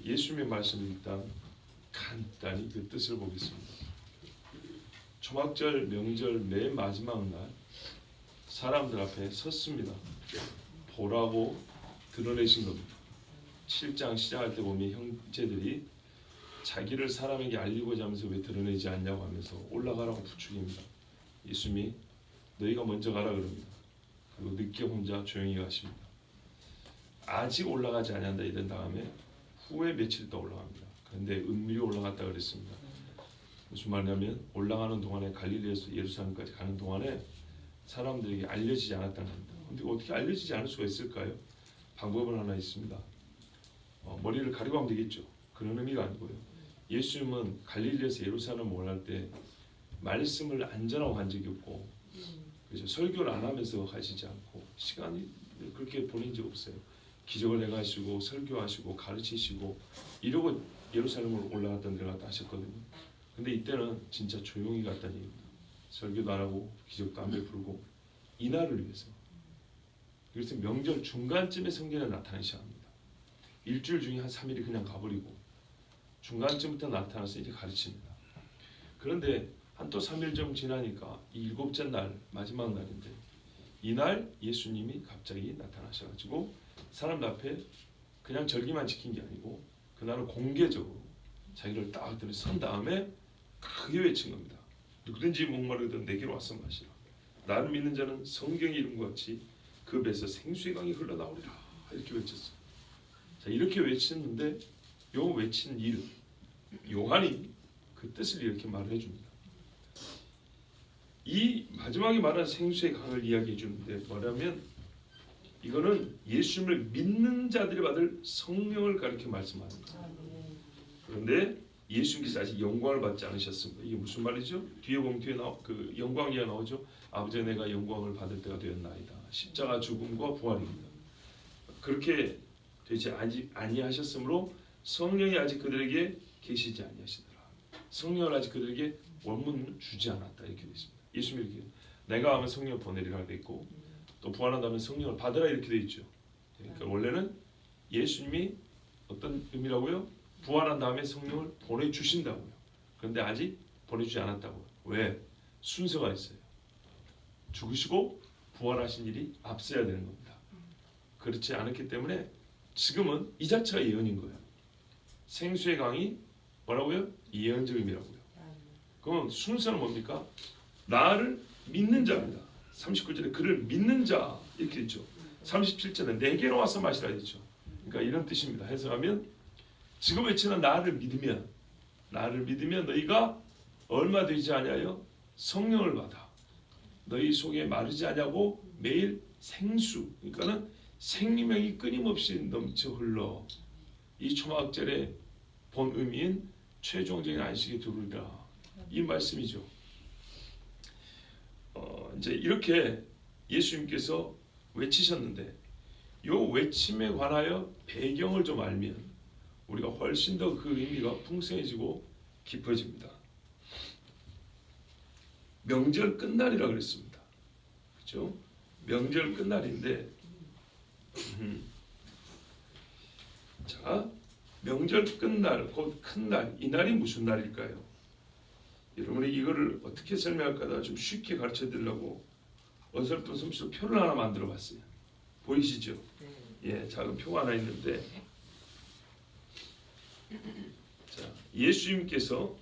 예수님의 말씀을 일단 간단히 그 뜻을 보겠습니다. 초막절 명절 맨 마지막 날 사람들 앞에 섰습니다. 보라고 드러내신 겁니다. 7장 시작할 때 보면 형제들이 자기를 사람에게 알리고자 하면서 왜 드러내지 않냐고 하면서 올라가라고 부축입니다. 예수님이 너희가 먼저 가라 그럽니다. 그리고 늦게 혼자 조용히 가십니다. 아직 올라가지 않는다 이런 다음에 후에 며칠 더 올라갑니다. 그런데 은밀히 올라갔다 그랬습니다. 무슨 말이냐면 올라가는 동안에 갈릴리에서 예루살렘까지 가는 동안에 사람들에게 알려지지 않았다는 겁니다. 근데 어떻게 알려지지 않을 수가 있을까요? 방법은 하나 있습니다. 머리를 가리고 하면 되겠죠. 그런 의미가 아니고요. 예수님은 갈릴리에서 예루살렘 올라갈 때 말씀을 안 전하고 간 적이 없고, 그렇죠? 설교를 안 하면서 가시지 않고 시간이 그렇게 보낸 적 없어요. 기적을 해가시고 설교하시고 가르치시고 이러고 예루살렘으로 올라갔다 내려갔다 하셨거든요. 근데 이때는 진짜 조용히 갔다는 얘기입니다. 설교도 안 하고 기적도 안 베풀고 이날을 위해서. 그래서 명절 중간쯤에 성경에 나타나셔야 합니다. 일주일 중에 한 3일이 그냥 가버리고 중간쯤부터 나타나서 이제 가르칩니다. 그런데 한 또 3일 좀 지나니까 이 일곱째 날 마지막 날인데 이날 예수님이 갑자기 나타나셔가지고 사람들 앞에 그냥 절기만 지킨 게 아니고 그날은 공개적으로 자기를 딱 선 다음에 크게 외친 겁니다. 누구든지 목마르거든 내게로 와서 마시라. 나를 믿는 자는 성경의 이름과 같이 그 배에서 생수의 강이 흘러나오리라. 이렇게 외쳤어요. 자, 이렇게 외쳤는데 요 외친 일 요한이 그 뜻을 이렇게 말을 해줍니다. 이 마지막에 말한 생수의 강을 이야기해 주는데 뭐냐면 이거는 예수님을 믿는 자들이 받을 성령을 가리켜 말씀하는 거예요. 그런데 예수님께서 아직 영광을 받지 않으셨습니다. 이게 무슨 말이죠? 뒤에 보면 그 영광 이야기가 나오죠. 아버지 내가 영광을 받을 때가 되었나이다. 십자가 죽음과 부활입니다. 그렇게 되지 아니하셨으므로 성령이 아직 그들에게 계시지 아니하시더라. 성령을 아직 그들에게 원문을 주지 않았다 이렇게 되어 있습니다. 예수님이 이렇게 내가 하면 성령을 보내리라 되어 있고 또 부활한 다음에 성령을 받으라 이렇게 되어 있죠. 그러니까 원래는 예수님이 어떤 의미라고요? 부활한 다음에 성령을 보내주신다고요. 그런데 아직 보내주지 않았다고요. 왜? 순서가 있어요. 죽으시고 부활하신 일이 앞서야 되는 겁니다. 그렇지 않았기 때문에 지금은 이 자체가 예언인 거예요. 생수의 강이 뭐라고요? 예언적 의미라고요. 그럼 순서는 뭡니까? 나를 믿는 자입니다. 39절에 그를 믿는 자 이렇게 있죠. 37절에 내게로 와서 마시라 했죠. 그러니까 이런 뜻입니다. 해석하면 지금 외치는 나를 믿으면 너희가 얼마 되지 아니하여 성령을 받아 너희 속에 마르지 아니하고 매일 생수 그러니까는 생명이 끊임없이 넘쳐 흘러 이 초막절의 본 의미인 최종적인 안식에 들으리라 이 말씀이죠. 이제 이렇게 예수님께서 외치셨는데 요 외침에 관하여 배경을 좀 알면 우리가 훨씬 더 그 의미가 풍성해지고 깊어집니다. 명절 끝날이라 그랬습니다. 그렇죠? 명절 끝날인데 자, 명절 끝날 곧 큰날 이 날이 무슨 날일까요? 여러분이 이거를 어떻게 설명할까 좀 쉽게 가르쳐 드리려고 어설픈 솜씨로 표를 하나 만들어 봤어요. 보이시죠? 예, 작은 표가 하나 있는데 자, 예수님께서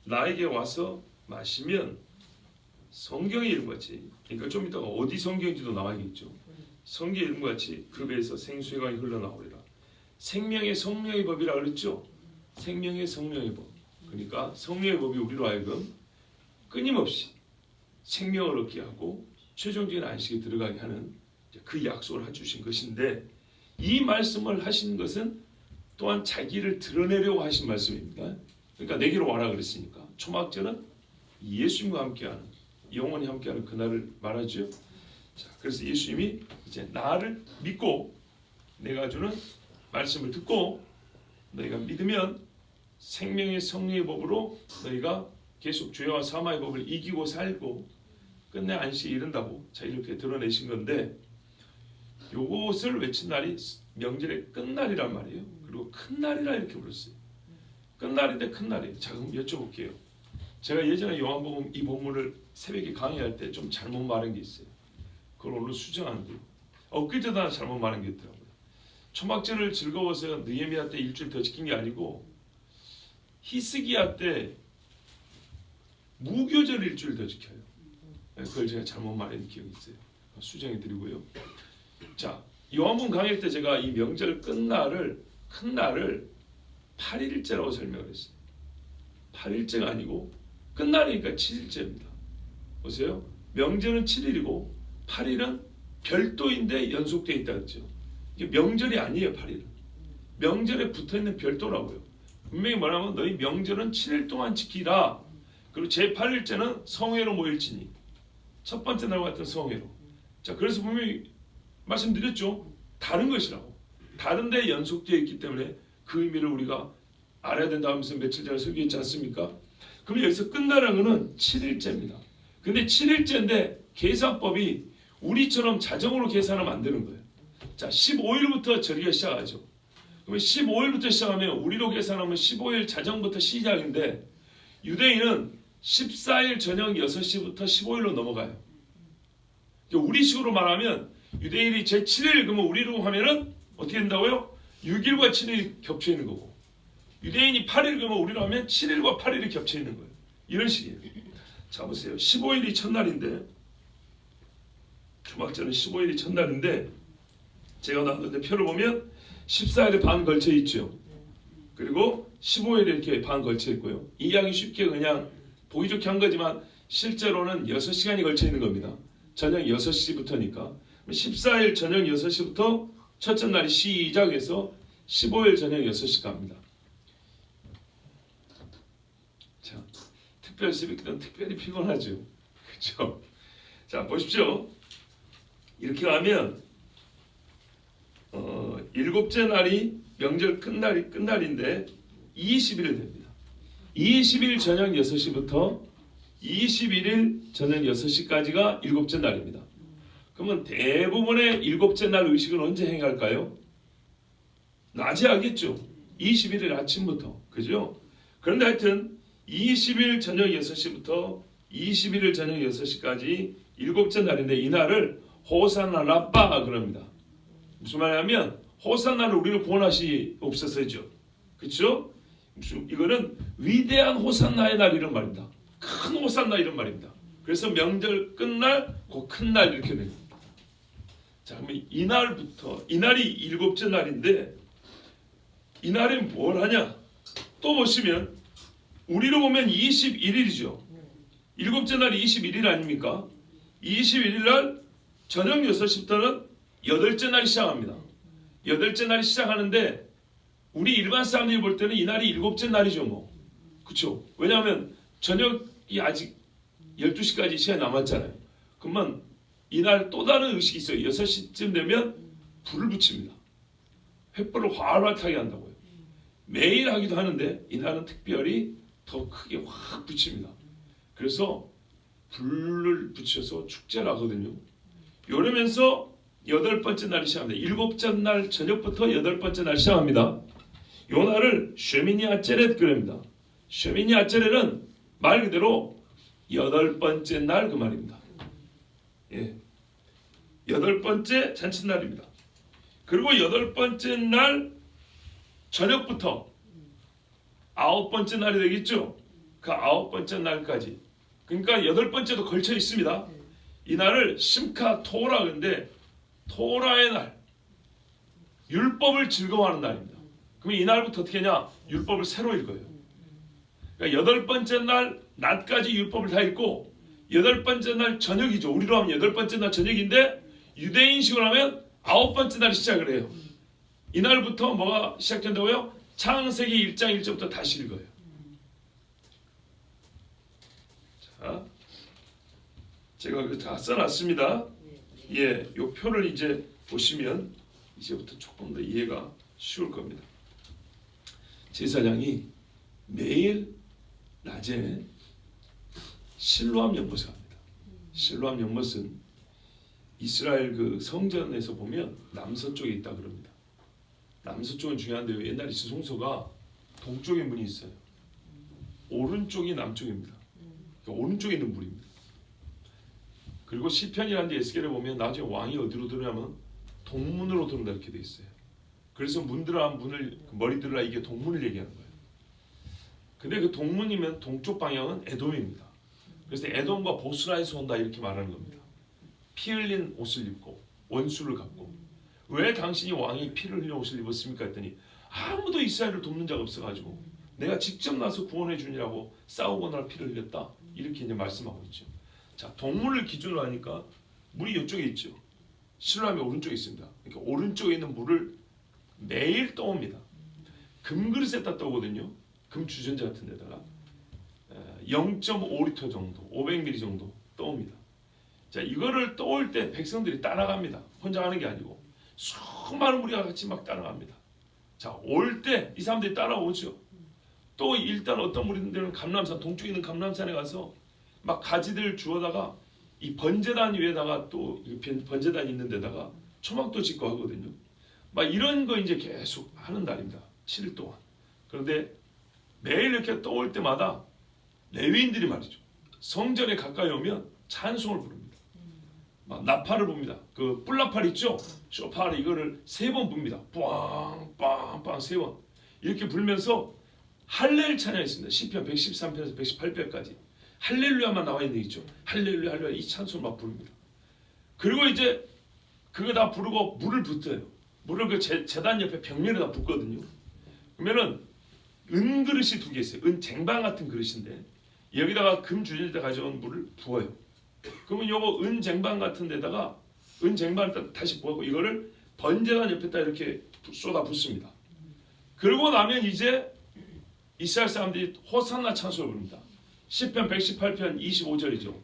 나에게 와서 마시면 성경의 이름같이 그러니까 좀 이따가 어디 성경인지도 나와야겠죠. 성경의 이름같이 그 배에서 생수의 강이 흘러나오리라. 생명의 성령의 법이라 그랬죠. 생명의 성령의 법. 그러니까 성령의 법이 우리로 하여금 끊임없이 생명을 얻게 하고 최종적인 안식에 들어가게 하는 그 약속을 해주신 것인데 이 말씀을 하신 것은 또한 자기를 드러내려고 하신 말씀입니다. 그러니까 내게로 와라 그랬으니까 초막절은 예수님과 함께하는 영원히 함께하는 그날을 말하죠. 자, 그래서 예수님이 이제 나를 믿고 내가 주는 말씀을 듣고 너희가 믿으면 생명의 성령의 법으로 너희가 계속 죄와 사망의 법을 이기고 살고 끝내 안식에 이른다고 자 이렇게 드러내신 건데 요것을 외친 날이 명절의 끝날이란 말이에요. 그리고 큰 날이라 이렇게 불렀어요. 끝날인데 큰 날이에요. 자, 그럼 여쭤볼게요. 제가 예전에 요한복음 이 본문을 새벽에 강의할 때 좀 잘못 말한 게 있어요. 그걸 오늘 수정하는데요. 엊그제도 하나 잘못 말한 게 있더라고요. 초막절을 즐거워서 느헤미야 때 일주일 더 지킨 게 아니고 히스기야 때 무교절 일주일 더 지켜요. 그걸 제가 잘못 말한 기억이 있어요. 수정해 드리고요. 자, 요한복음 강의 때 제가 이 명절 끝날을 큰 날을 8일째라고 설명을 했어요. 8일째가 아니고 끝날이니까 7일째입니다. 보세요. 명절은 7일이고 8일은 별도인데 연속되어 있다 그랬죠. 이게 명절이 아니에요. 8일은. 명절에 붙어있는 별도라고요. 분명히 뭐냐면 너희 명절은 7일 동안 지키라. 그리고 제8일째는 성회로 모일지니. 첫 번째 날과 같은 성회로. 자, 그래서 분명히 말씀드렸죠. 다른 것이라고. 다른데 연속되어 있기 때문에 그 의미를 우리가 알아야 된다 하면서 며칠 전에 설교했지 않습니까? 그럼 여기서 끝나는 것은 7일째입니다. 근데 7일째인데 계산법이 우리처럼 자정으로 계산하면 안 되는 거예요. 자, 15일부터 절기가 시작하죠. 그러면 15일부터 시작하면 우리로 계산하면 15일 자정부터 시작인데 유대인은 14일 저녁 6시부터 15일로 넘어가요. 우리식으로 말하면 유대인이 제7일 그러면 우리로 하면은 어떻게 된다고요? 6일과 7일이 겹쳐 있는 거고 유대인이 8일 그러면 우리로 하면 7일과 8일이 겹쳐 있는 거예요. 이런 식이에요. 자, 보세요. 15일이 첫날인데 초막절은 15일이 첫날인데 제가 나왔는데 표를 보면 14일에 반 걸쳐 있죠. 그리고 15일에 이렇게 반 걸쳐 있고요. 이해하기 쉽게 그냥 보기 좋게 한 거지만 실제로는 6시간이 걸쳐 있는 겁니다. 저녁 6시부터니까 14일 저녁 6시부터 첫째 날이 시작해서 15일 저녁 6시 갑니다. 자, 특별 새벽기도는 특별히 피곤하죠. 그렇죠? 자, 보십시오. 이렇게 가면 일곱째 날이 명절 끝날인데 20일 됩니다. 20일 저녁 6시부터 21일 저녁 6시까지가 일곱째 날입니다. 그러면 대부분의 일곱째 날 의식은 언제 행할까요? 낮에 하겠죠. 21일 아침부터. 그죠? 그런데 하여튼 20일 저녁 6시부터 21일 저녁 6시까지 일곱째 날인데 이 날을 호산나 라빠 그럽니다. 무슨 말이냐면 호산나를 우리를 구원하시옵소서죠. 그렇죠? 이거는 위대한 호산나의 날 이런 말입니다. 큰 호산나 이런 말입니다. 그래서 명절 끝날 그 큰 날 이렇게 됩니다. 자, 그러면 이 날이 일곱째 날인데 이 날에 뭘 하냐? 또 보시면 우리로 보면 21일이죠. 일곱째 날이 21일 아닙니까? 21일 날 저녁 6시부터는 여덟째 날이 시작합니다. 여덟째 날이 시작하는데 우리 일반 사람들이 볼 때는 이 날이 일곱째 날이죠. 뭐. 그렇죠? 왜냐하면 저녁이 아직 12시까지 시간이 남았잖아요. 그러면 이날 또 다른 의식이 있어요. 6시쯤 되면 불을 붙입니다. 횃불을 활활 타게 한다고요. 매일 하기도 하는데 이날은 특별히 더 크게 확 붙입니다. 그래서 불을 붙여서 축제를 하거든요. 이러면서 여덟 번째 날이 시작합니다. 일곱째 날 저녁부터 여덟 번째 날 시작합니다. 이 날을 쉐미니 아체렛 그럽니다. 쉐미니 아체렛은 말 그대로 여덟 번째 날 그 말입니다. 예, 여덟 번째 잔칫날입니다. 그리고 여덟 번째 날 저녁부터 아홉 번째 날이 되겠죠. 그 아홉 번째 날까지. 그러니까 여덟 번째도 걸쳐 있습니다. 이 날을 심카 토라 근데 토라의 날, 율법을 즐거워하는 날입니다. 그럼 이 날부터 어떻게 하냐? 율법을 새로 읽어요. 그러니까 여덟 번째 날 낮까지 율법을 다 읽고 여덟 번째 날 저녁이죠. 우리로 하면 여덟 번째 날 저녁인데 유대인식으로 하면 아홉 번째 날이 시작을 해요. 이 날부터 뭐가 시작된다고요? 창세기 1장 1절부터 다시 읽어요. 자, 제가 이거 다 써놨습니다. 예, 요 표를 이제 보시면 이제부터 조금 더 이해가 쉬울 겁니다. 제사장이 매일 낮에 실로암 연못을 합니다. 실로암 연못은 이스라엘 그 성전에서 보면 남서쪽에 있다 그럽니다. 남서쪽은 중요한데요. 옛날에 지성소가 동쪽에 문이 있어요. 오른쪽이 남쪽입니다. 그러니까 오른쪽에 있는 문입니다. 그리고 시편이라는 데 에스겔에 보면 나중에 왕이 어디로 들어가면 동문으로 들어온다 이렇게 돼 있어요. 그래서 문들아 문을 머리 들으라 이게 동문을 얘기하는 거예요. 근데 그 동문이면 동쪽 방향은 에돔입니다. 그래서 에돔과 보스라에서 온다 이렇게 말하는 겁니다. 피 흘린 옷을 입고 원수를 갖고 왜 당신이 왕이 피를 흘린 옷을 입었습니까 했더니 아무도 이스라엘을 돕는 자가 없어가지고 내가 직접 나서 구원해 주니라고 싸우고 날 피를 흘렸다 이렇게 이제 말씀하고 있죠. 자, 동문을 기준으로 하니까 물이 이쪽에 있죠. 실로암이 오른쪽에 있습니다. 그러니까 오른쪽에 있는 물을 매일 떠옵니다. 금그릇에다 떠오거든요. 금 주전자 같은 데다가 0.5리터 정도, 500ml 정도 떠옵니다. 자, 이거를 떠올 때 백성들이 따라갑니다. 혼자 가는 게 아니고 수많은 무리가 같이 막 따라갑니다. 자, 올 때 이 사람들이 따라오죠. 또 일단 어떤 무리들은 감람산, 동쪽에 있는 감람산에 가서 막 가지들 주워다가 이 번제단 위에다가 또 번제단 있는 데다가 초막도 짓고 하거든요. 막 이런 거 이제 계속 하는 날입니다. 7일 동안. 그런데 매일 이렇게 떠올 때마다 레위인들이 말이죠. 성전에 가까이 오면 찬송을 부릅니다. 막 나팔을 붑니다. 그 뿔나팔 있죠? 쇼파를 이거를 3번 붑니다. 빵빵빵 3번. 이렇게 불면서 할렐 찬양이 있습니다. 시편 113편에서 118편까지. 할렐루야만 나와 있는 게 있죠. 할렐루야 할렐루야 이 찬송을 막 부릅니다. 그리고 이제 그거 다 부르고 물을 붓어요. 물을 그 제단 옆에 벽면에 다 붓거든요. 그러면은 은 그릇이 2개 있어요. 은 쟁반 같은 그릇인데 여기다가 금 주전자 가져온 물을 부어요. 그러면 요거 은 쟁반 같은 데다가 은 쟁반을 다시 부어고 이거를 번제단 옆에다 이렇게 쏟아 붓습니다. 그러고 나면 이제 이스라엘 사람들이 호산나 찬송을 부릅니다. 시편 118편 25절이죠.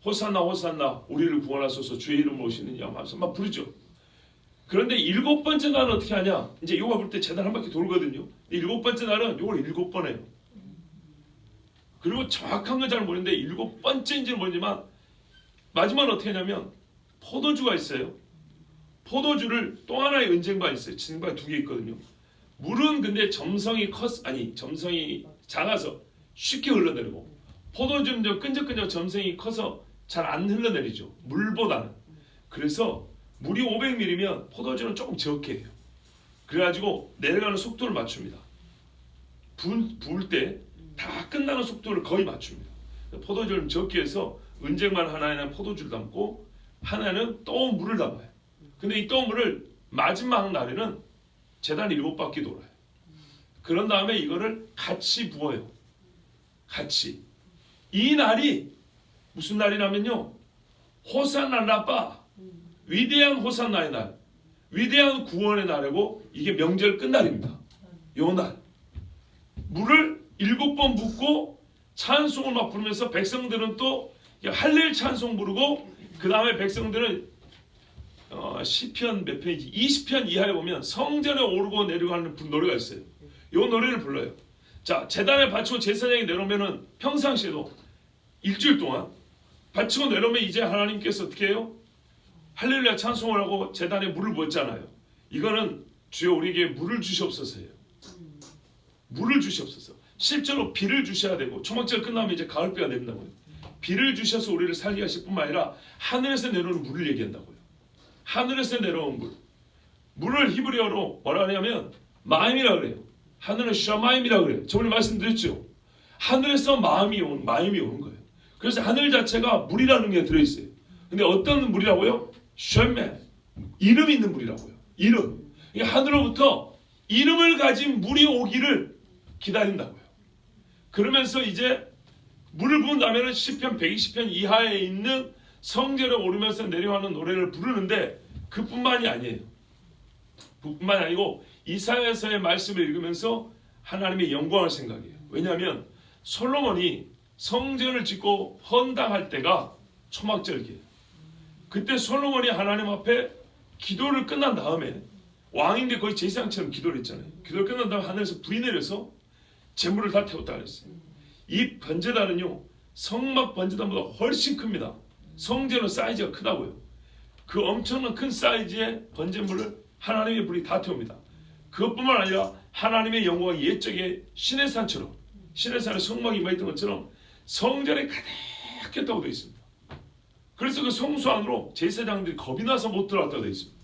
호산나 호산나 우리를 구원하소서 주의 이름으로 오시느냐 하면서 막 부르죠. 그런데 7번째 날은 어떻게 하냐? 이제 이거 볼 때 제단 한 바퀴 돌거든요. 7번째 날은 이걸 7번 해요. 그리고 정확한 건 잘 모르는데 7번째인지는 모르지만 마지막은 어떻게 하냐면 포도주가 있어요. 포도주를 또 하나의 은쟁반이 있어요. 쟁반이 2개 있거든요. 물은 근데 점성이 작아서 쉽게 흘러내리고 포도주는 좀 끈적끈적 점성이 커서 잘 안 흘러내리죠. 물보다는. 그래서 물이 500ml면 포도주는 조금 적게 해요. 그래가지고 내려가는 속도를 맞춥니다. 부을 때 다 끝나는 속도를 거의 맞춥니다. 포도주를 적게 해서 은쟁반 하나에는 포도주를 담고 하나는 떠온 물을 담아요. 근데 이 떠온 물을 마지막 날에는 제단이 7바퀴 돌아요. 그런 다음에 이거를 같이 부어요. 같이. 이 날이 무슨 날이냐면요. 호산나 라빠. 위대한 호산나의 날. 위대한 구원의 날이고 이게 명절 끝날입니다. 요 날. 물을 7번 붓고 찬송을 막 부르면서 백성들은 또 할렐 찬송 부르고 그 다음에 백성들은 시편 몇 편이지? 20편 이하에 보면 성전에 오르고 내려고 하는 노래가 있어요. 이 노래를 불러요. 자, 제단에 바치고 제사장이 내려오면은 평상시에도 일주일 동안 바치고 내려오면 이제 하나님께서 어떻게 해요? 할렐루야 찬송을 하고 제단에 물을 부었잖아요. 이거는 주여 우리에게 물을 주시옵소서예요. 물을 주시옵소서. 실제로 비를 주셔야 되고 초막절 끝나면 이제 가을비가 내린다고요. 비를 주셔서 우리를 살게 하실 뿐만 아니라 하늘에서 내려오는 물을 얘기한다고요. 하늘에서 내려온 물. 물을 히브리어로 뭐라 하냐면 마임이라 그래요. 하늘은 샤마임이라 그래요. 저번에 말씀드렸죠. 하늘에서 마임이 오는 거예요. 그래서 하늘 자체가 물이라는 게 들어있어요. 근데 어떤 물이라고요? 샤메. 이름 있는 물이라고요. 이름. 하늘로부터 이름을 가진 물이 오기를 기다린다고요. 그러면서 이제 물을 부은 다음에는 시편 120편 이하에 있는 성전에 오르면서 내려가는 노래를 부르는데 그뿐만이 아니에요. 그뿐만이 아니고 이사야서의 말씀을 읽으면서 하나님의 영광을 생각해요. 왜냐하면 솔로몬이 성전을 짓고 헌당할 때가 초막절기예요. 그때 솔로몬이 하나님 앞에 기도를 끝난 다음에 왕인데 거의 제사장처럼 기도를 했잖아요. 기도를 끝난 다음에 하늘에서 불이 내려서 재물을 다 태웠다 그랬어요. 이 번제단은요 성막 번제단보다 훨씬 큽니다. 성전은 사이즈가 크다고요. 그 엄청난 큰 사이즈의 번제물을 하나님의 불이 다 태웁니다. 그것뿐만 아니라 하나님의 영광이 옛적에 시내산처럼, 시내산에 성막이 임하였던 것처럼 성전에 가득했다고 되어 있습니다. 그래서 그 성소 안으로 제사장들이 겁이 나서 못 들어갔다고 되어 있습니다.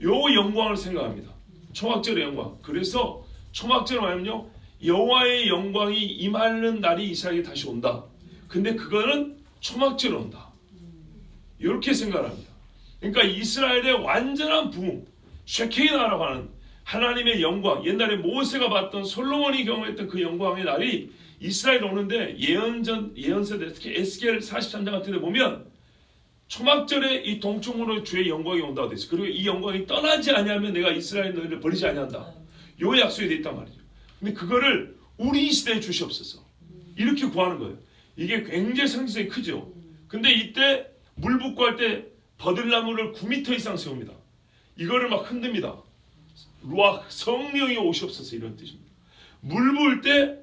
요 영광을 생각합니다. 초막절의 영광. 그래서 초막절 말하면요, 여호와의 영광이 임하는 날이 이스라엘에 다시 온다. 근데 그거는 초막절에 온다. 이렇게 생각합니다. 그러니까 이스라엘의 완전한 부흥, 쉐케이나라고 하는 하나님의 영광, 옛날에 모세가 봤던 솔로몬이 경험했던 그 영광의 날이 이스라엘에 오는데, 예언서들 특히 에스겔 43장 같은 데 보면 초막절에 이 동쪽으로 주의 영광이 온다고 되어 있어요. 그리고 이 영광이 떠나지 아니하면 내가 이스라엘 너희를 버리지 아니한다. 요 약속이 되어 있단 말이죠. 근데 그거를 우리 시대에 주시옵소서. 이렇게 구하는 거예요. 이게 굉장히 상징성이 크죠. 근데 이때 물 붓고 할 때 버들나무를 9m 이상 세웁니다. 이거를 막 흔듭니다. 루악, 성령이 오시옵소서, 이런 뜻입니다. 물 부을 때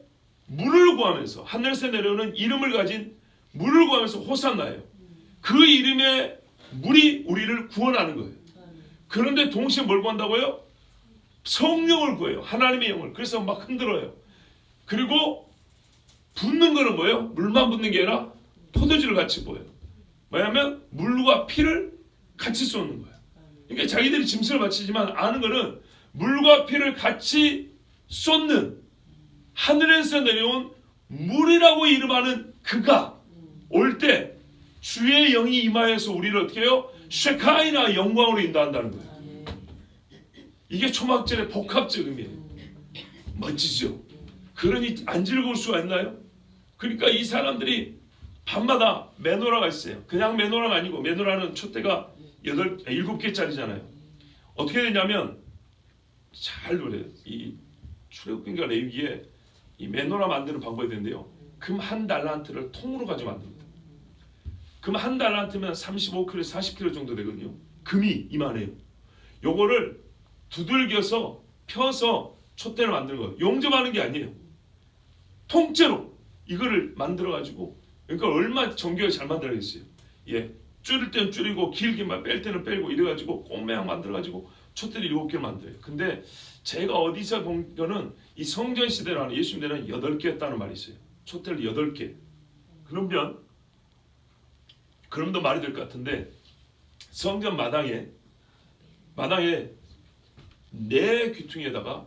물을 구하면서, 하늘에서 내려오는 이름을 가진 물을 구하면서 호산나예요. 그 이름의 물이 우리를 구원하는 거예요. 그런데 동시에 뭘 구한다고요? 성령을 구해요. 하나님의 영을. 그래서 막 흔들어요. 그리고 붓는 거는 뭐예요? 물만 붓는 게 아니라 포도주를 같이 부어요. 뭐냐면 물과 피를 같이 쏟는 거예요. 그러니까 자기들이 짐승을 바치지만 아는 거는 물과 피를 같이 쏟는, 하늘에서 내려온 물이라고 이름하는 그가 올 때 주의 영이 임하여서 우리를 어떻게 해요? 쉐카이나 영광으로 인도한다는 거예요. 이게 초막절의 복합적 의미예요. 멋지죠? 그러니 안 즐거울 수가 있나요? 그러니까 이 사람들이 밤마다 메노라가 있어요. 그냥 메노라가 아니고, 메노라는 촛대가 7개짜리잖아요. 어떻게 되냐면, 잘 노래요. 이 출애굽기인가 레위기에 이 메노라 만드는 방법이 되는데요. 금 1달란트를 통으로 가지고 만듭니다. 금 1달란트면 35kg, 40kg 정도 되거든요. 금이 이만해요. 요거를 두들겨서 펴서 촛대를 만드는 거예요. 용접하는 게 아니에요. 통째로 이거를 만들어 가지고, 그러니까 얼마나 정교하게 잘 만들어야겠어요. 예, 줄일 때는 줄이고 길게만 뺄 때는 빼고 이래 가지고 꽁매양 만들어 가지고 촛대를 7개를 만들어요. 근데 제가 어디서 본 거는 이 성전 시대라는 예수 시대는 8개였다는 말이 있어요. 촛대를 8개. 그럼 더 말이 될 것 같은데, 성전 마당에 4귀퉁이에다가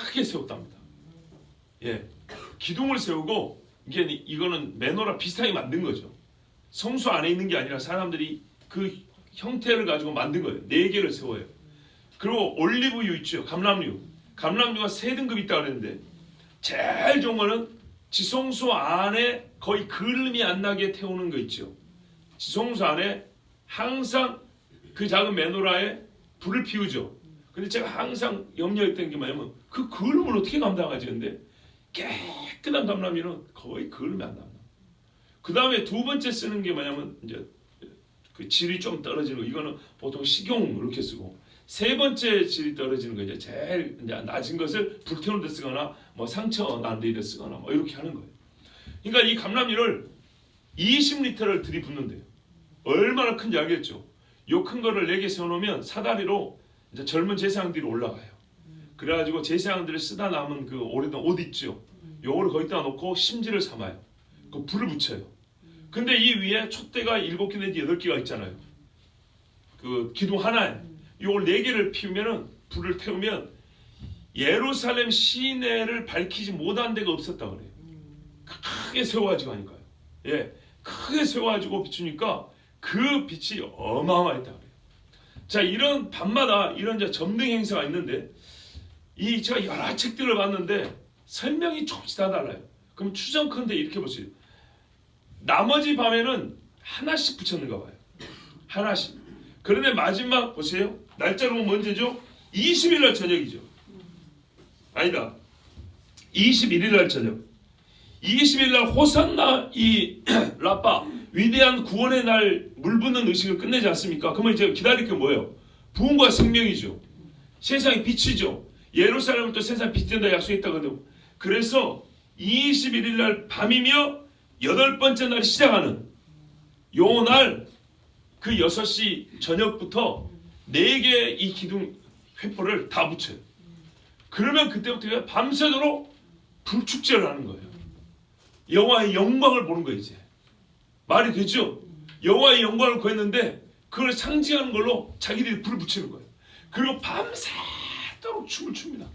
크게 세웠답니다. 예, 기둥을 세우고, 이거는 메노라 비슷하게 만든 거죠. 성소 안에 있는 게 아니라 사람들이 그 형태를 가지고 만든 거예요. 4개를 세워요. 그리고 올리브유 있죠. 감람유가 3등급 있다고 그랬는데, 제일 좋은 거는 지성소 안에 거의 그름이 안 나게 태우는 거 있죠. 지성소 안에 항상 그 작은 메노라에 불을 피우죠. 근데 제가 항상 염려했던 게 뭐냐면, 그 그름을 어떻게 감당하지? 근데 깨끗한 감람유는 거의 그름이 안 납니다. 그 다음에 두 번째 쓰는 게 뭐냐면, 이제 그 질이 좀 떨어지는 거, 이거는 보통 식용 이렇게 쓰고, 세 번째 질이 떨어지는 거, 이제 제일 이제 낮은 것을 불태우는 데 쓰거나, 뭐 상처 나는 데 쓰거나, 뭐 이렇게 하는 거예요. 그러니까 이 감람유를 20리터를 들이붓는데요. 얼마나 큰지 알겠죠? 요 큰 거를 4개 세워놓으면 사다리로 이제 젊은 제사장들이 올라가요. 그래가지고 제사장들이 쓰다 남은 그 오래된 옷 있죠. 요거를 거기다 놓고 심지를 삼아요. 그 불을 붙여요. 근데 이 위에 촛대가 7개 내지 8개가 있잖아요. 그 기둥 하나에 요걸 4개를 피우면은, 불을 태우면 예루살렘 시내를 밝히지 못한 데가 없었다 그래요. 크게 세워가지고 하니까요. 예, 크게 세워가지고 비추니까 그 빛이 어마어마했다 그래요. 자, 이런 밤마다 이런 이제 점등 행사가 있는데, 이 제가 여러 책들을 봤는데 설명이 조금씩 다 달라요. 그럼 추정컨대 이렇게 보세요. 나머지 밤에는 하나씩 붙였는가 봐요. 하나씩. 그런데 마지막 보세요. 날짜로 보면 언제죠? 20일 날 저녁이죠. 아니다. 21일 날 저녁. 20일 날 호산나 이 라빠, 위대한 구원의 날 물붓는 의식을 끝내지 않습니까? 그러면 이제 기다릴 게 뭐예요? 부흥과 생명이죠. 세상의 빛이죠. 예루살렘은 또 세상의 빛이 된다 약속했다거든요. 그래서 21일 날 밤이며 8번째 날 시작하는 요 날 그 6시 저녁부터 4개의 이 기둥 횃불을 다 붙여요. 그러면 그때부터 밤새도록 불축제를 하는 거예요. 여호와의 영광을 보는 거예요. 이제 말이 되죠? 여호와의 영광을 구했는데 그걸 상징하는 걸로 자기들이 불을 붙이는 거예요. 그리고 밤새도록 춤을 춥니다.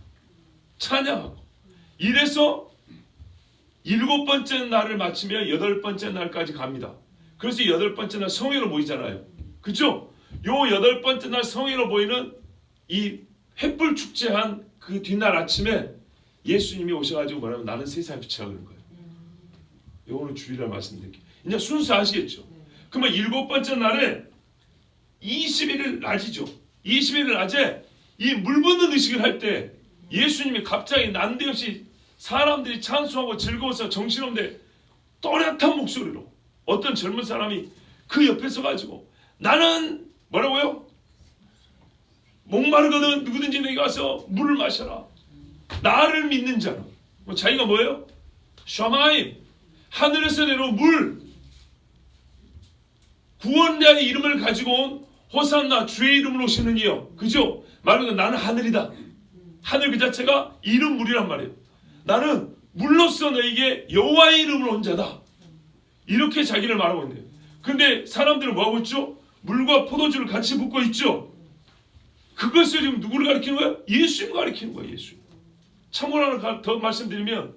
찬양하고. 이래서 7번째 날을 마치며 8번째 날까지 갑니다. 그래서 8번째 날 성회로 모이잖아요. 그죠? 요 8번째 날 성회로 모이는 이 횃불 축제한 그 뒷날 아침에 예수님이 오셔가지고 뭐냐면 나는 세상의 빛이라 그런 거예요. 요거는 주일날 말씀드릴게요. 이제 순서 아시겠죠? 그러면 7번째 날에 21일 낮이죠. 21일 낮에 이 물 붓는 의식을 할 때 예수님이 갑자기 난데없이 사람들이 찬송하고 즐거워서 정신없는데 또렷한 목소리로 어떤 젊은 사람이 그 옆에 서가지고 나는 뭐라고요? 목마르거든 누구든지 내게 와서 물을 마셔라. 나를 믿는 자는 자기가 뭐예요? 샤마임 하늘에서 내려온 물 구원자의 이름을 가지고 온 호산나 주의 이름으로 오시는 이여. 그죠? 말하는 나는 하늘이다. 하늘 그 자체가 이름 물이란 말이에요. 나는 물로써 너에게 여호와의 이름으로 온 자다. 이렇게 자기를 말하고 있네요. 근데 사람들은 뭐하고 있죠? 물과 포도주를 같이 붓고 있죠. 그것을 지금 누구를 가리키는 거예요? 예수님 가리키는 거예요. 예수님. 참고로 하나 더 말씀드리면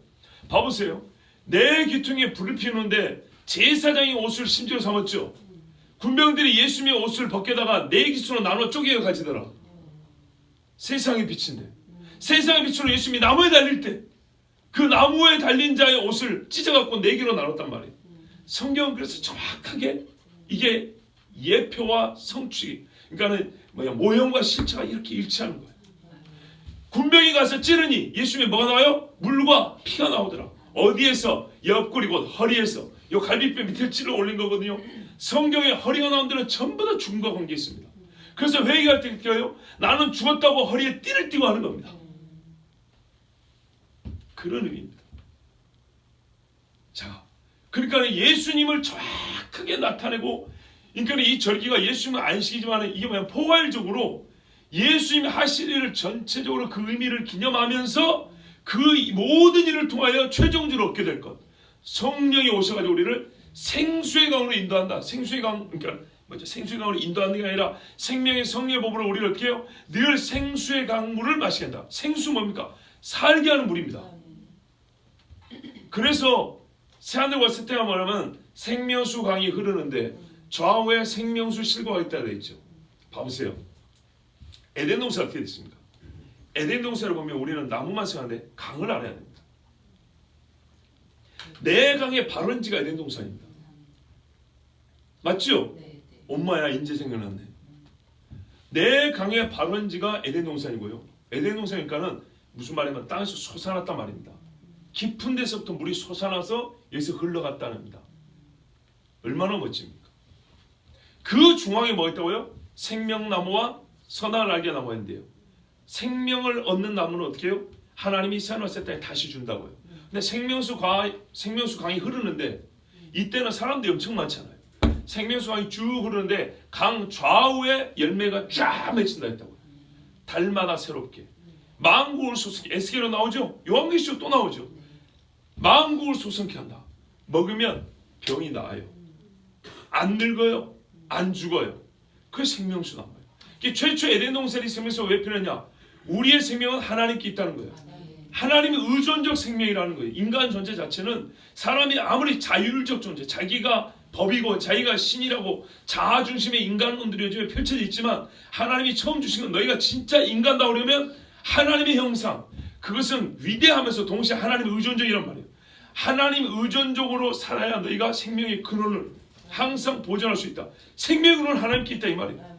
봐보세요. 내 귀퉁이에 불을 피우는데 제사장이 옷을 심지어 삼았죠. 군병들이 예수님의 옷을 벗겨다가 네 기수로 나눠 쪼개어 가지더라. 세상의 빛인데 세상의 빛으로 예수님이 나무에 달릴 때 그 나무에 달린 자의 옷을 찢어갖고 네 개로 나눴단 말이에요. 성경은 그래서 정확하게 이게 예표와 성취, 그러니까는 모형과 실체가 이렇게 일치하는 거예요. 군병이 가서 찌르니 예수님이 뭐가 나와요? 물과 피가 나오더라. 어디에서? 옆구리 곧 허리에서 요 갈비뼈 밑에 찔러 올린 거거든요. 성경에 허리가 나온 데는 전부 다 죽음과 관계 있습니다. 그래서 회개할 때 느껴요. 나는 죽었다고 허리에 띠를 띠고 하는 겁니다. 그런 의미입니다. 자, 그러니까 예수님을 정확하게 나타내고, 그러니까 이 절기가 예수님은 안식이지만 이게 뭐냐 포괄적으로 예수님이 하실 일을 전체적으로 그 의미를 기념하면서 그 모든 일을 통하여 최종적으로 얻게 될 것. 성령이 오셔가지고 우리를 생수의 강으로 인도한다. 생수의 강, 그러니까 뭐죠? 생수의 강으로 인도하는 게 아니라 생명의 성령의 법으로 우리를 어떻게 해요? 늘 생수의 강물을 마시게 한다. 생수 뭡니까? 살게 하는 물입니다. 그래서 새하늘과 새 땅을 말하면 생명수 강이 흐르는데 좌우에 생명수 실과가 있다고 되어 있죠. 봐보세요. 에덴 동산 어떻게 됐습니까? 에덴 동산을 보면 우리는 나무만 생각하는데 강을 알아야 됩니다. 내 강의 발원지가 에덴 동산입니다. 맞죠? 엄마야 인제 생각났네. 내 강의 발원지가 에덴 동산이고요. 에덴 동산이니까는 무슨 말이냐면 땅에서 솟아났단 말입니다. 깊은 데서부터 물이 솟아나서 여기서 흘러갔다는 겁니다. 얼마나 멋집니까? 그 중앙에 뭐 있다고요? 생명나무와 선악을 알게 나무가 있는데요. 생명을 얻는 나무는 어떻게 해요? 하나님이 새하늘과 새 땅에 다시 준다고요. 근데 생명수 강이 흐르는데 이때는 사람들이 엄청 많잖아요. 생명수 강이 쭉 흐르는데 강 좌우에 열매가 쫙 맺힌다 했다고요. 달마다 새롭게. 만국을 소성케. 에스겔로 나오죠? 요한계시록 또 나오죠? 만국을 소성케 한다. 먹으면 병이 나아요. 안 늙어요. 안 죽어요. 그게 생명수 나무예요. 최초 에덴 동산이 생명수가 왜 필요했냐? 우리의 생명은 하나님께 있다는 거예요. 하나님의 의존적 생명이라는 거예요. 인간 존재 자체는 사람이 아무리 자율적 존재, 자기가 법이고 자기가 신이라고 자아중심의 인간론들이 요즘에 펼쳐져 있지만 하나님이 처음 주신 건 너희가 진짜 인간다우려면 하나님의 형상, 그것은 위대하면서 동시에 하나님의 의존적이란 말이에요. 하나님 의존적으로 살아야 너희가 생명의 근원을 항상 보존할 수 있다. 생명의 근원은 하나님께 있다 이 말이에요.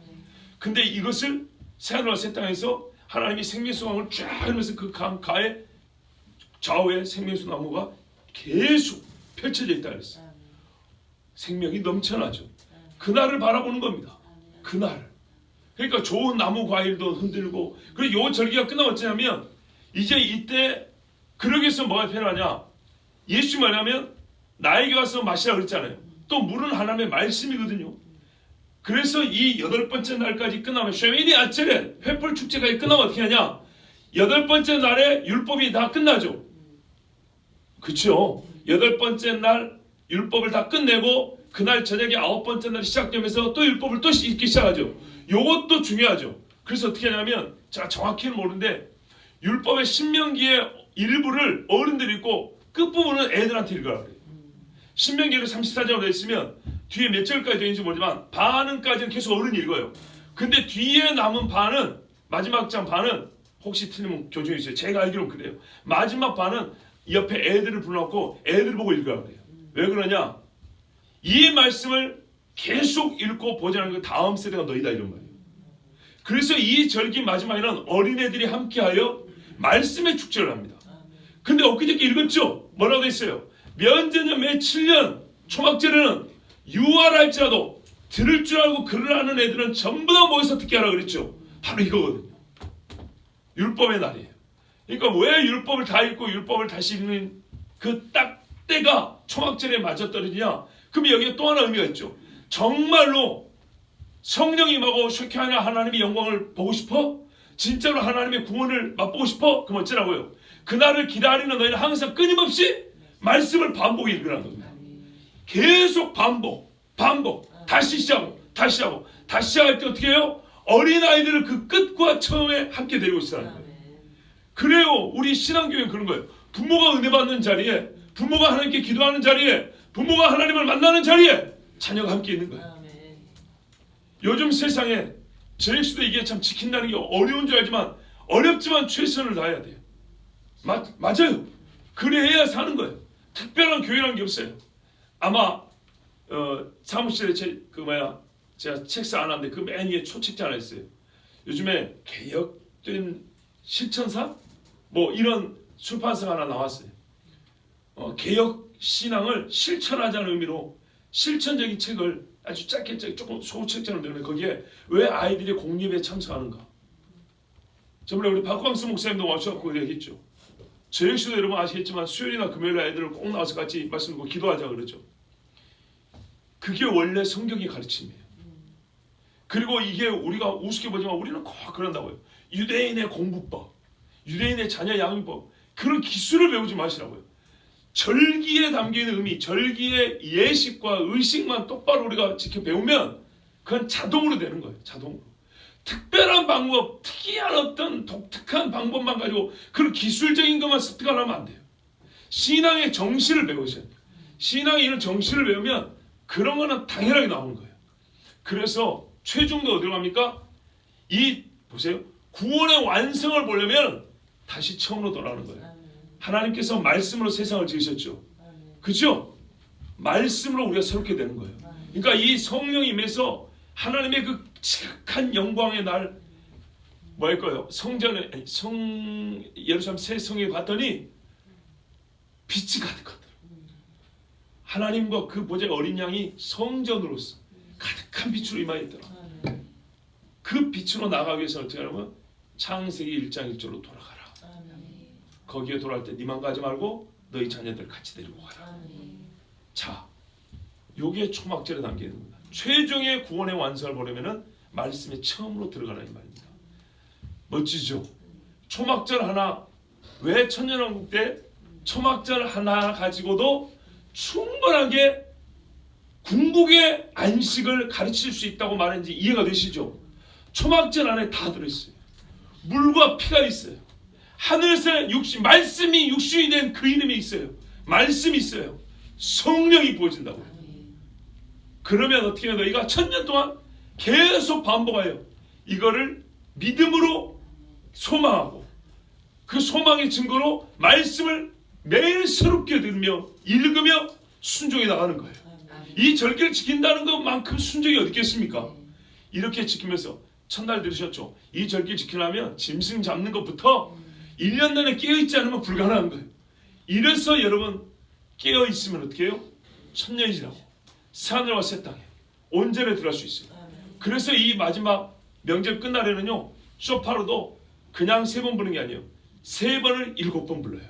근데 이것을 새하늘과 새 땅에서 하나님이 생명수 강을 쫙 하면서 그 강가에 좌우에 생명수 나무가 계속 펼쳐져 있다 그랬어요. 생명이 넘쳐나죠. 그날을 바라보는 겁니다. 그날. 그러니까 좋은 나무 과일도 흔들고, 그리고 이 절기가 끝나면 어쩌냐면 이제 이때 그러기 위해서 뭐가 필요하냐? 예수 말하면 나에게 와서 마시라 그랬잖아요. 또 물은 하나님의 말씀이거든요. 그래서 이 8번째 날까지 끝나면 쉐미니 아체레 횃불 축제가 끝나면 어떻게 하냐? 8번째 날에 율법이 다 끝나죠. 그렇죠? 8번째 날 율법을 다 끝내고 그날 저녁에 9번째 날이 시작되면서 또 율법을 또 읽기 시작하죠. 요것도 중요하죠. 그래서 어떻게 하냐면 제가 정확히는 모르는데 율법의 신명기의 일부를 어른들이 읽고 끝부분은 애들한테 읽으라고 그래요. 신명기를 34장으로 되어 있으면 뒤에 몇 절까지 되어 있는지 모르지만 반은까지는 계속 어른이 읽어요. 근데 뒤에 남은 반은 마지막 장 반은 혹시 틀리면 교정해 주세요. 제가 알기로는 그래요. 마지막 반은 옆에 애들을 불러놓고 애들 보고 읽으라고 그래요. 왜 그러냐? 이 말씀을 계속 읽고 보자는 그 다음 세대가 너희다 이런 말이에요. 그래서 이 절기 마지막에는 어린애들이 함께하여 말씀의 축제를 합니다. 근데 엊그저께 읽었죠? 뭐라고 돼 있어요? 면제년 매 7년 초막절에는 유월할지라도 들을 줄 알고 글을 아는 애들은 전부 다 모여서 듣게 하라 그랬죠. 바로 이거거든요. 율법의 날이에요. 그러니까 왜 율법을 다 읽고 율법을 다시 읽는 그 딱 때가 초막절에 맞아떨어지냐? 그럼 여기에 또 하나 의미가 있죠. 정말로 성령이 임하고 쉐케하나 하나님의 영광을 보고 싶어? 진짜로 하나님의 구원을 맛보고 싶어? 그럼 어쩌라고요? 그날을 기다리는 너희는 항상 끊임없이 말씀을 반복 읽으라는 겁니다. 계속 반복 다시 시작하고 다시 하고 다시 시작할 때 어떻게 해요? 어린아이들을 그 끝과 처음에 함께 데리고 있으라는 거예요. 그래요. 우리 신앙교회는 그런 거예요. 부모가 은혜 받는 자리에, 부모가 하나님께 기도하는 자리에, 부모가 하나님을 만나는 자리에 자녀가 함께 있는 거예요. 요즘 세상에 저희도 이게 참 지킨다는 게 어려운 줄 알지만 어렵지만 최선을 다해야 돼요. 맞아요. 그래야 사는 거예요. 특별한 교회라는 게 없어요. 아마 사무실에 제가 책상 하나 하는데 그 맨 위에 초책자 하나 있어요. 요즘에 개혁된 실천사 뭐 이런 출판사가 하나 나왔어요. 개혁 신앙을 실천하자는 의미로 실천적인 책을 아주 짧게 조금 소책자로 내는데 거기에 왜 아이들이 공립에 참석하는가? 저번에 우리 박광수 목사님도 와주셨고 얘기했죠. 저 역시도 여러분 아시겠지만 수요일이나 금요일 아이들을 꼭 나와서 같이 말씀 듣고 기도하자 그러죠. 그게 원래 성경의 가르침이에요. 그리고 이게 우리가 우습게 보지만 우리는 꼭 그런다고요. 유대인의 공부법, 유대인의 자녀 양육법 그런 기술을 배우지 마시라고요. 절기에 담겨있는 의미, 절기의 예식과 의식만 똑바로 우리가 지켜 배우면 그건 자동으로 되는 거예요. 자동으로. 특별한 방법, 특이한 어떤 독특한 방법만 가지고 그런 기술적인 것만 습득하면 안 돼요. 신앙의 정신을 배우셔야 돼요. 신앙의 이런 정신을 배우면 그런 거는 당연하게 나오는 거예요. 그래서 최종도 어디로 갑니까? 보세요. 구원의 완성을 보려면 다시 처음으로 돌아오는 거예요. 하나님께서 말씀으로 세상을 지으셨죠. 그죠? 말씀으로 우리가 새롭게 되는 거예요. 그러니까 이 성령이 임해서 하나님의 그 지극한 영광의 날 뭐일까요? 예루살렘 새 성에 봤더니 빛이 가득하더라. 하나님과 그 보좌의 어린 양이 성전으로서 가득한 빛으로 임하였더라. 그 빛으로 나가기 위해서 어떻게 하냐면 창세기 1장 1절로 돌아가라. 거기에 돌아갈 때 니만 가지 말고 너희 자녀들 같이 데리고 가라. 자, 요게 초막절에 담기는 겁니다. 최종의 구원의 완성을 보려면은 말씀에 처음으로 들어가라 이 말입니다. 멋지죠? 초막절 하나, 왜 천년왕국 때 초막절 하나 가지고도 충분하게 궁극의 안식을 가르칠 수 있다고 말했는지 이해가 되시죠? 초막절 안에 다 들어있어요. 물과 피가 있어요. 하늘에서 말씀이 육신이 된 그 이름이 있어요. 말씀이 있어요. 성령이 부어진다고요. 그러면 어떻게 해요? 너희가 1000년 동안 계속 반복하여 이거를 믿음으로 소망하고 그 소망의 증거로 말씀을 매일 새롭게 들으며 읽으며 순종해 나가는 거예요. 이 절기를 지킨다는 것만큼 순종이 어디 있겠습니까? 이렇게 지키면서 첫날 들으셨죠? 이 절기 지키려면 짐승 잡는 것부터 1년 내내 깨어있지 않으면 불가능한 거예요. 이래서 여러분 깨어있으면 어떻게 해요? 천년이 지나고 새하늘과 새 땅에 온전히 들어갈 수 있어요. 그래서 이 마지막 명절 끝날에는요 쇼파로도 그냥 3번 부르는 게 아니에요. 3번을 7번 불러요.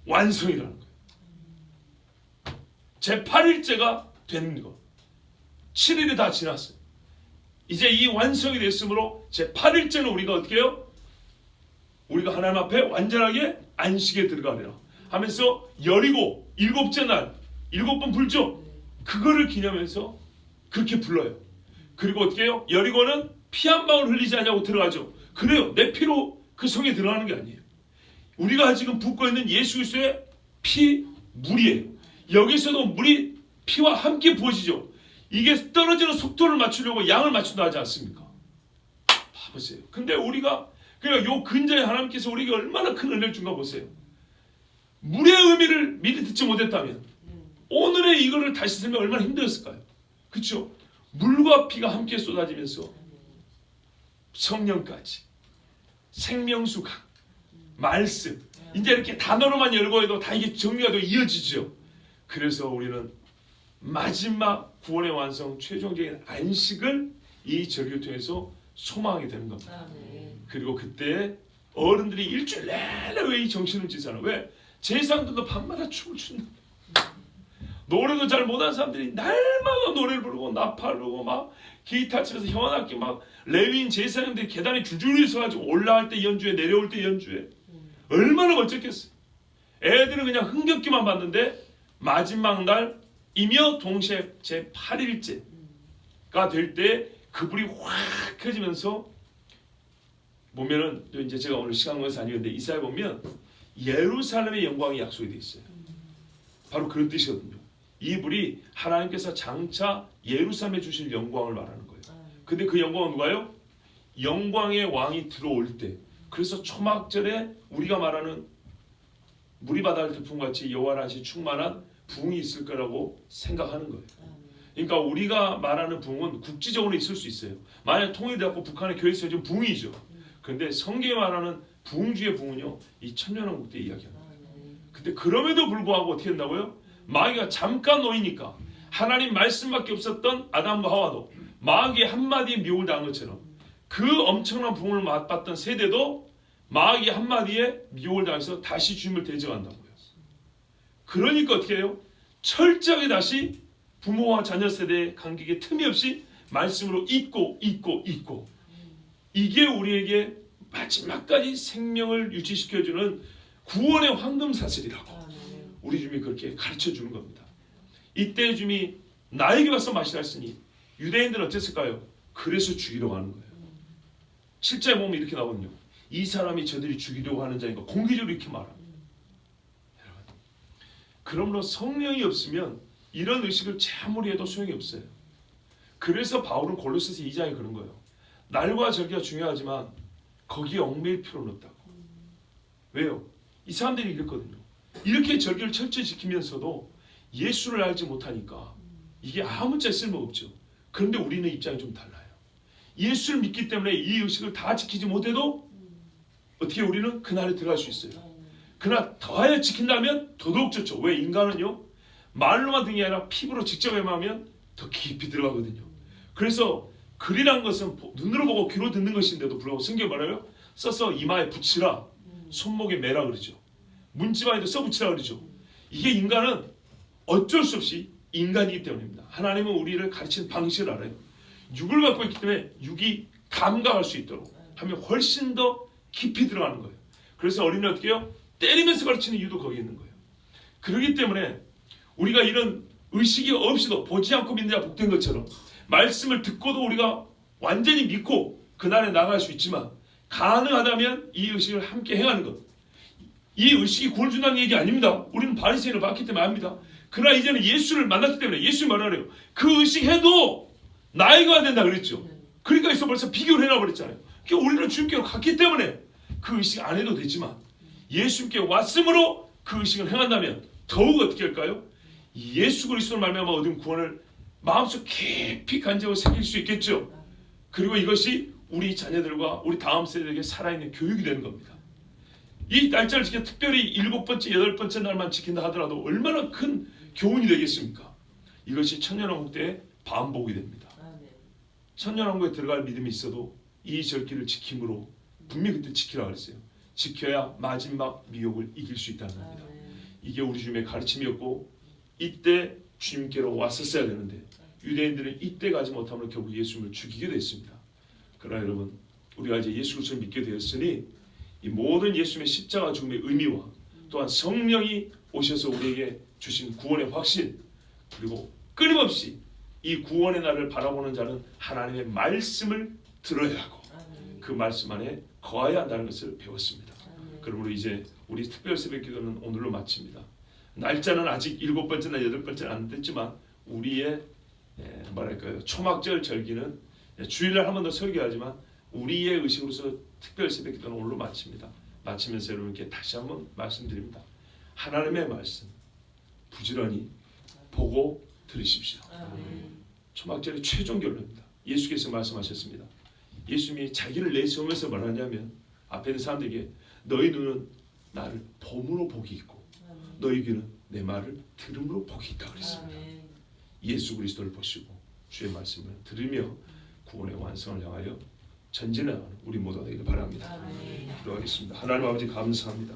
완성이라는 거예요. 제8일째가 된 거. 7일이 다 지났어요. 이제 이 완성이 됐으므로 제8일째는 우리가 어떻게 해요? 우리가 하나님 앞에 완전하게 안식에 들어가리라 하면서 여리고 7째 날 7번 불죠. 그거를 기념해서 그렇게 불러요. 그리고 어떻게 해요? 여리고는 피 한 방울 흘리지 않냐고 들어가죠. 그래요. 내 피로 그 성에 들어가는 게 아니에요. 우리가 지금 붓고 있는 예수 그리스도의 피 물이에요. 여기서도 물이 피와 함께 부어지죠. 이게 떨어지는 속도를 맞추려고 양을 맞춘다 하지 않습니까? 봐보세요. 근데 우리가 그러니까 요 근자에 하나님께서 우리에게 얼마나 큰 은혜를 준가 보세요. 물의 의미를 미리 듣지 못했다면 오늘의 이거를 다시 들으면 얼마나 힘들었을까요? 그렇죠? 물과 피가 함께 쏟아지면서 성령까지 생명수 강 말씀 이제 이렇게 단어로만 열고 해도 다 이게 정리가 되어 이어지죠. 그래서 우리는 마지막 구원의 완성 최종적인 안식을 이 절기를 통해서 소망하게 되는 겁니다. 그리고 그때 어른들이 일주일 내내 왜 이 정신을 지잖아. 왜? 제사장들도 밤마다 춤을 춘다. 노래도 잘 못하는 사람들이 날마다 노래를 부르고 나팔 부르고 막 기타 치면서 현악기 막 레위인 제사장들이 계단에 줄줄이 서가지고 올라갈 때 연주해 내려올 때 연주해. 얼마나 멋졌겠어. 애들은 그냥 흥겹기만 봤는데 마지막 날이며 동시에 제 8일째가 될 때 그 불이 확 켜지면서 보면은 또 이제 제가 오늘 시간 관계상 아니었는데 이사야 보면 예루살렘의 영광이 약속이 되어 있어요. 바로 그런 뜻이거든요. 이 불이 하나님께서 장차 예루살렘에 주실 영광을 말하는 거예요. 근데 그 영광은 누가요? 영광의 왕이 들어올 때. 그래서 초막절에 우리가 말하는 물이 바다를 덮음같이 여호와의 안식이 충만한 부흥이 있을 거라고 생각하는 거예요. 그러니까 우리가 말하는 부흥은 국지적으로 있을 수 있어요. 만약 통일되었고 북한의 교회에 세워진 부흥이죠. 그런데 성경에 말하는 부흥 중의 부흥은요, 이 천년왕국 때 이야기합니다. 근데 그럼에도 불구하고 어떻게 된다고요? 마귀가 잠깐 놓이니까 하나님 말씀밖에 없었던 아담과 하와도 마귀의 한마디에 미혹을 당한 것처럼 그 엄청난 부흥을 맛봤던 세대도 마귀의 한마디에 미혹을 당해서 다시 주님을 대적한다고요. 그러니까 어떻게 해요? 철저하게 다시 부모와 자녀 세대의 간격에 틈이 없이 말씀으로 잊고 이게 우리에게 마지막까지 생명을 유지시켜주는 구원의 황금사슬이라고 우리 주님이 그렇게 가르쳐주는 겁니다. 이때 주님이 나에게 와서 마시라 했으니 유대인들은 어땠을까요? 그래서 죽이려고 하는 거예요. 7절에 보면 이렇게 나오거든요. 이 사람이 저들이 죽이려고 하는 자니까 공개적으로 이렇게 말합니다. 여러분, 그러므로 성령이 없으면 이런 의식을 아무리 해도 소용이 없어요. 그래서 바울은 골로새서 2장에 그런 거예요. 날과 절기가 중요하지만 거기에 얽매일 필요는 없다고. 왜요? 이 사람들이 이랬거든요. 이렇게 절기를 철저히 지키면서도 예수를 알지 못하니까 이게 아무짝에 쓸모가 없죠. 그런데 우리는 입장이 좀 달라요. 예수를 믿기 때문에 이 의식을 다 지키지 못해도 어떻게 우리는 그날에 들어갈 수 있어요. 그러나 더하여 지킨다면 더더욱 좋죠. 왜? 인간은요, 말로만 듣는 게 아니라 피부로 직접 해마하면 더 깊이 들어가거든요. 그래서 글이란 것은 눈으로 보고 귀로 듣는 것인데도 불구하고 성경이 말해요. 써서 이마에 붙이라, 손목에 매라 그러죠. 문지방에도 써붙이라 그러죠. 이게 인간은 어쩔 수 없이 인간이기 때문입니다. 하나님은 우리를 가르치는 방식을 알아요. 육을 갖고 있기 때문에 육이 감각할 수 있도록 하면 훨씬 더 깊이 들어가는 거예요. 그래서 어린이는 어떻게 해요? 때리면서 가르치는 이유도 거기 있는 거예요. 그렇기 때문에 우리가 이런 의식이 없이도 보지 않고 믿는 자 복된 것처럼 말씀을 듣고도 우리가 완전히 믿고 그날에 나갈 수 있지만 가능하다면 이 의식을 함께 행하는 것. 이 의식이 구원을 준다는 얘기 아닙니다. 우리는 바리새인을 봤기 때문에 압니다. 그러나 이제는 예수를 만났기 때문에 예수님 말하래요. 그 의식 해도 나이가 안 된다 그랬죠. 그러니까 있어 벌써 비교를 해놔버렸잖아요. 그러니까 우리는 주님께로 갔기 때문에 그 의식 안 해도 되지만 예수님께 왔으므로 그 의식을 행한다면 더욱 어떻게 할까요? 예수 그리스도를 말미암아 얻은 구원을 마음속 깊이 간직하고 새길 수 있겠죠. 그리고 이것이 우리 자녀들과 우리 다음 세대에게 살아있는 교육이 되는 겁니다. 이 날짜를 지켜 특별히 7번째, 8번째 날만 지킨다 하더라도 얼마나 큰 교훈이 되겠습니까? 이것이 천년왕국 때의 반복이 됩니다. 천년왕국에 들어갈 믿음이 있어도 이 절기를 지킴으로 분명히 그때 지키라 그랬어요. 지켜야 마지막 미혹을 이길 수 있다는 겁니다. 이게 우리 주님의 가르침이었고 이때 주님께로 왔었어야 되는데 유대인들은 이때 가지 못함으로 결국 예수님을 죽이게 됐습니다. 그러나 여러분, 우리가 이제 예수 그리스도를 믿게 되었으니 이 모든 예수님의 십자가 죽음의 의미와 또한 성령이 오셔서 우리에게 주신 구원의 확신, 그리고 끊임없이 이 구원의 날을 바라보는 자는 하나님의 말씀을 들어야 하고 그 말씀 안에 거해야 한다는 것을 배웠습니다. 그러므로 이제 우리 특별 새벽 기도는 오늘로 마칩니다. 날짜는 아직 7번째나 8번째는 안 됐지만 우리의 뭐랄까요, 초막절 절기는 주일날 한 번 더 설교하지만 우리의 의식으로서 특별 새벽 기도는 오늘로 마칩니다. 마치면서 여러분께 다시 한번 말씀드립니다. 하나님의 말씀 부지런히 보고 들으십시오. 초막절의 최종 결론입니다. 예수께서 말씀하셨습니다. 예수님이 자기를 내세우면서 말하냐면 앞에 있는 사람들에게 너희 눈은 나를 봄으로 복이 있고 너희 귀는 내 말을 들음으로 복이 있다 그랬습니다. 예수 그리스도를 보시고 주의 말씀을 들으며 구원의 완성을 향하여 전진하는 우리 모두가 되기를 바랍니다. 기도하겠습니다. 하나님 아버지 감사합니다.